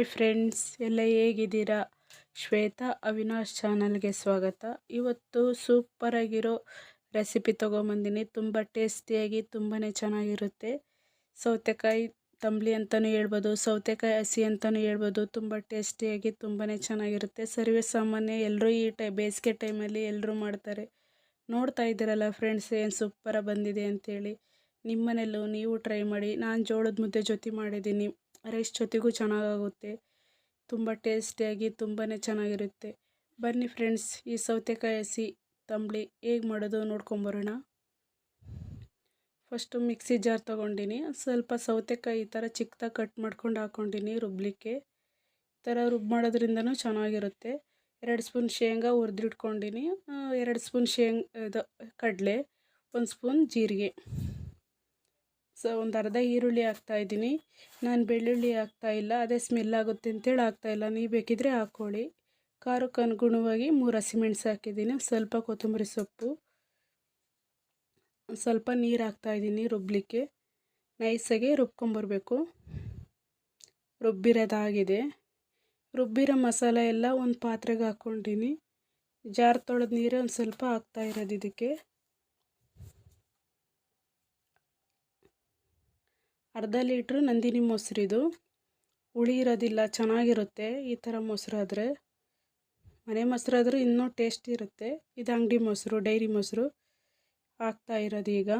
Hi friends, ಎಲ್ಲ ಹೇಗಿದ್ದೀರಾ? ಶ್ವೇತಾ ಅವಿನಾಶ್ ಚಾನಲ್ಗೆ ಸ್ವಾಗತ. ಇವತ್ತು ಸೂಪರಾಗಿರೋ ರೆಸಿಪಿ ತೊಗೊಂಬಂದಿನಿ. ತುಂಬ ಟೇಸ್ಟಿಯಾಗಿ ತುಂಬಾ ಚೆನ್ನಾಗಿರುತ್ತೆ. ಸೌತೆಕಾಯಿ ತಂಬಳಿ ಅಂತಲೂ ಹೇಳ್ಬೋದು, ಸೌತೆಕಾಯಿ ಹಸಿ ಅಂತಲೂ ಹೇಳ್ಬೋದು. ತುಂಬ ಟೇಸ್ಟಿಯಾಗಿ ತುಂಬಾ ಚೆನ್ನಾಗಿರುತ್ತೆ. ಸರ್ವೇ ಸಾಮಾನ್ಯ, ಎಲ್ಲರೂ ಈ ಬೇಸಿಗೆ ಟೈಮಲ್ಲಿ ಎಲ್ಲರೂ ಮಾಡ್ತಾರೆ. ನೋಡ್ತಾ ಇದ್ದೀರಲ್ಲ ಫ್ರೆಂಡ್ಸ್, ಏನು ಸೂಪರಾಗಿ ಬಂದಿದೆ ಅಂತೇಳಿ. ನಿಮ್ಮನೆಯಲ್ಲೂ ನೀವು ಟ್ರೈ ಮಾಡಿ. ನಾನು ಜೋಳದ ಮುದ್ದೆ ಜೊತೆ ಮಾಡಿದ್ದೀನಿ. ರೈಸ್ ಜೊತೆಗೂ ಚೆನ್ನಾಗಾಗುತ್ತೆ. ತುಂಬ ಟೇಸ್ಟಿಯಾಗಿ ತುಂಬಾ ಚೆನ್ನಾಗಿರುತ್ತೆ. ಬನ್ನಿ ಫ್ರೆಂಡ್ಸ್, ಈ ಸೌತೆಕಾಯಿ ಹಸಿ ತಂಬಳಿ ಹೇಗೆ ಮಾಡೋದು ನೋಡ್ಕೊಂಬರೋಣ. ಫಸ್ಟು ಮಿಕ್ಸಿ ಜಾರ್ ತೊಗೊಂಡಿನಿ. ಸ್ವಲ್ಪ ಸೌತೆಕಾಯಿ ಈ ಥರ ಚಿಕ್ಕದಾಗಿ ಕಟ್ ಮಾಡ್ಕೊಂಡು ಹಾಕ್ಕೊಂಡಿನಿ ರುಬ್ಲಿಕ್ಕೆ. ಈ ಥರ ಮಾಡೋದ್ರಿಂದನೂ ಚೆನ್ನಾಗಿರುತ್ತೆ. 2 ಸ್ಪೂನ್ ಶೇಂಗಾ ಹುರಿದಿಟ್ಕೊಂಡಿನಿ. 2 ಸ್ಪೂನ್ ಕಡಲೆ, 1 ಸ್ಪೂನ್ ಜೀರಿಗೆ. ಒಂದು ಅರ್ಧ ಈರುಳ್ಳಿ ಹಾಕ್ತಾಯಿದ್ದೀನಿ. ನಾನು ಬೆಳ್ಳುಳ್ಳಿ ಹಾಕ್ತಾಯಿಲ್ಲ, ಅದೇ ಸ್ಮೆಲ್ ಆಗುತ್ತೆ ಅಂತೇಳಿ ಹಾಕ್ತಾಯಿಲ್ಲ. ನೀವು ಬೇಕಿದ್ರೆ ಹಾಕ್ಕೊಳ್ಳಿ. ಖಾರಕ್ಕೆ ಅನುಗುಣವಾಗಿ 3 ಹಸಿಮೆಣಸು ಹಾಕಿದ್ದೀನಿ. ಸ್ವಲ್ಪ ಕೊತ್ತಂಬರಿ ಸೊಪ್ಪು, ಸ್ವಲ್ಪ ನೀರು ಹಾಕ್ತಾಯಿದ್ದೀನಿ ರುಬ್ಲಿಕ್ಕೆ. ನೈಸಾಗಿ ರುಬ್ಕೊಂಬರ್ಬೇಕು. ರುಬ್ಬಿರೋದಾಗಿದೆ. ರುಬ್ಬಿರೋ ಮಸಾಲೆ ಎಲ್ಲ ಒಂದು ಪಾತ್ರೆಗೆ ಹಾಕ್ಕೊಂಡಿನಿ. ಜಾರ್ ತೊಳೆದ ನೀರೇ ಒಂದು ಸ್ವಲ್ಪ ಹಾಕ್ತಾಯಿರೋದು ಇದಕ್ಕೆ. ಅರ್ಧ ಲೀಟ್ರು ನಂದಿನಿ ಮೊಸರಿದು. ಹುಳಿ ಇರೋದಿಲ್ಲ, ಚೆನ್ನಾಗಿರುತ್ತೆ ಈ ಥರ ಮೊಸರಾದರೆ. ಮನೆ ಮೊಸರಾದರೂ ಇನ್ನೂ ಟೇಸ್ಟ್ ಇರುತ್ತೆ. ಇದು ಅಂಗಡಿ ಮೊಸರು, ಡೈರಿ ಮೊಸರು ಹಾಕ್ತಾ ಇರೋದು ಈಗ.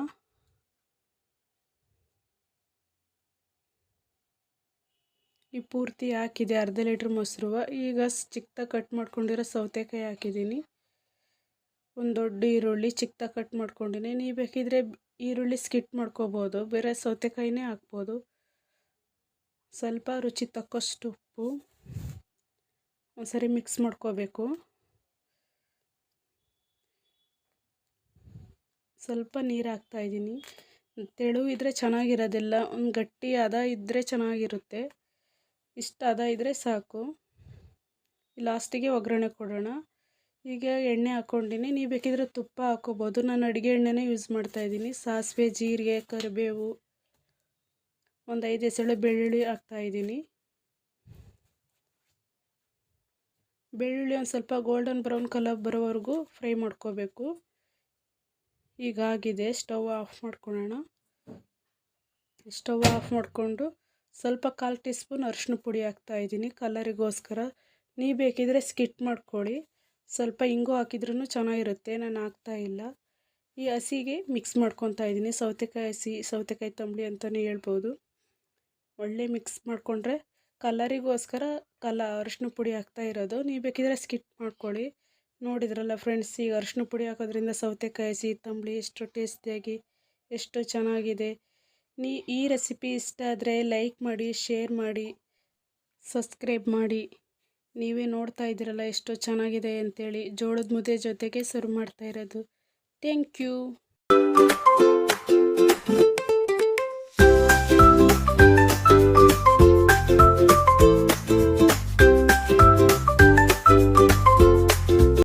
ಈ ಪೂರ್ತಿ ಹಾಕಿದೆ ಅರ್ಧ ಲೀಟ್ರ್ ಮೊಸರು. ಈಗ ಚಿಕ್ಕದಾಗಿ ಕಟ್ ಮಾಡ್ಕೊಂಡಿರೋ ಸೌತೆಕಾಯಿ ಹಾಕಿದ್ದೀನಿ. ಒಂದು ದೊಡ್ಡ ಈರುಳ್ಳಿ ಚಿಕ್ಕದಾಗಿ ಕಟ್ ಮಾಡ್ಕೊಂಡಿನಿ. ನೀವು ಬೇಕಿದ್ರೆ ಈರುಳ್ಳಿ ಸ್ಕಿಟ್ ಮಾಡ್ಕೋಬೋದು, ಬೇರೆ ಸೌತೆಕಾಯಿನೇ ಹಾಕ್ಬೋದು. ಸ್ವಲ್ಪ ರುಚಿ ತಕ್ಕಷ್ಟು ಉಪ್ಪು. ಒಂದ್ಸರಿ ಮಿಕ್ಸ್ ಮಾಡ್ಕೋಬೇಕು. ಸ್ವಲ್ಪ ನೀರು ಹಾಕ್ತಾಯಿದ್ದೀನಿ. ತೆಳು ಇದ್ದರೆ ಚೆನ್ನಾಗಿರೋದಿಲ್ಲ, ಒಂದು ಗಟ್ಟಿ ಹದ ಇದ್ದರೆ ಚೆನ್ನಾಗಿರುತ್ತೆ. ಇಷ್ಟು ಹದ ಇದ್ದರೆ ಸಾಕು. ಲಾಸ್ಟಿಗೆ ಒಗ್ಗರಣೆ ಕೊಡೋಣ. ಈಗ ಎಣ್ಣೆ ಹಾಕ್ಕೊಂಡಿನಿ. ನೀವು ಬೇಕಿದ್ರೆ ತುಪ್ಪ ಹಾಕ್ಕೋಬೋದು. ನಾನು ಅಡುಗೆ ಎಣ್ಣೆನೇ ಯೂಸ್ ಮಾಡ್ತಾಯಿದ್ದೀನಿ. ಸಾಸಿವೆ, ಜೀರಿಗೆ, ಕರಿಬೇವು, ಒಂದು 5 ಎಸಳು ಬೆಳ್ಳುಳ್ಳಿ ಹಾಕ್ತಾಯಿದ್ದೀನಿ. ಬೆಳ್ಳುಳ್ಳಿ ಒಂದು ಸ್ವಲ್ಪ ಗೋಲ್ಡನ್ ಬ್ರೌನ್ ಕಲರ್ ಬರೋವರೆಗೂ ಫ್ರೈ ಮಾಡ್ಕೋಬೇಕು. ಈಗಾಗಿದೆ. ಸ್ಟವ್ ಆಫ್ ಮಾಡ್ಕೊಳ್ಳೋಣ. ಸ್ಟವ್ ಆಫ್ ಮಾಡಿಕೊಂಡು ಸ್ವಲ್ಪ 1/4 ಟೀ ಸ್ಪೂನ್ ಅರಿಶಿನ ಪುಡಿ ಹಾಕ್ತಾಯಿದ್ದೀನಿ ಕಲರಿಗೋಸ್ಕರ. ನೀವು ಬೇಕಿದ್ರೆ ಸ್ಕಿಟ್ ಮಾಡ್ಕೊಳ್ಳಿ. ಸ್ವಲ್ಪ ಇಂಗು ಹಾಕಿದ್ರೂ ಚೆನ್ನಾಗಿರುತ್ತೆ, ನಾನು ಹಾಕ್ತಾಯಿಲ್ಲ. ಈ ಹಸಿಗೆ ಮಿಕ್ಸ್ ಮಾಡ್ಕೊತಾ ಇದ್ದೀನಿ. ಸೌತೆಕಾಯಿ ಹಸಿ, ಸೌತೆಕಾಯಿ ತಂಬಳಿ ಅಂತಲೇ ಹೇಳ್ಬೋದು. ಒಳ್ಳೆ ಮಿಕ್ಸ್ ಮಾಡಿಕೊಂಡ್ರೆ ಕಲರಿಗೋಸ್ಕರ ಅರಿಶಿನ ಪುಡಿ ಹಾಕ್ತಾ ಇರೋದು. ನೀವು ಬೇಕಿದ್ರೆ ಸ್ಕಿಟ್ ಮಾಡ್ಕೊಳ್ಳಿ. ನೋಡಿದ್ರಲ್ಲ ಫ್ರೆಂಡ್ಸ್, ಈಗ ಅರಿಶಿನ ಪುಡಿ ಹಾಕೋದ್ರಿಂದ ಸೌತೆಕಾಯಿ ಹಸಿ ತಂಬಳಿ ಎಷ್ಟು ಟೇಸ್ಟಿಯಾಗಿ ಎಷ್ಟು ಚೆನ್ನಾಗಿದೆ. ಈ ರೆಸಿಪಿ ಇಷ್ಟ ಆದರೆ ಲೈಕ್ ಮಾಡಿ, ಶೇರ್ ಮಾಡಿ, ಸಬ್ಸ್ಕ್ರೈಬ್ ಮಾಡಿ. ನೀವೇ ನೋಡ್ತಾ ಇದ್ದೀರಲ್ಲ ಎಷ್ಟು ಚೆನ್ನಾಗಿದೆ ಅಂತೇಳಿ. ಜೋಳದ ಮುದ್ದೆ ಜೊತೆಗೆ ಸರ್ವ್ ಮಾಡ್ತಾ ಇರೋದು. Thank you.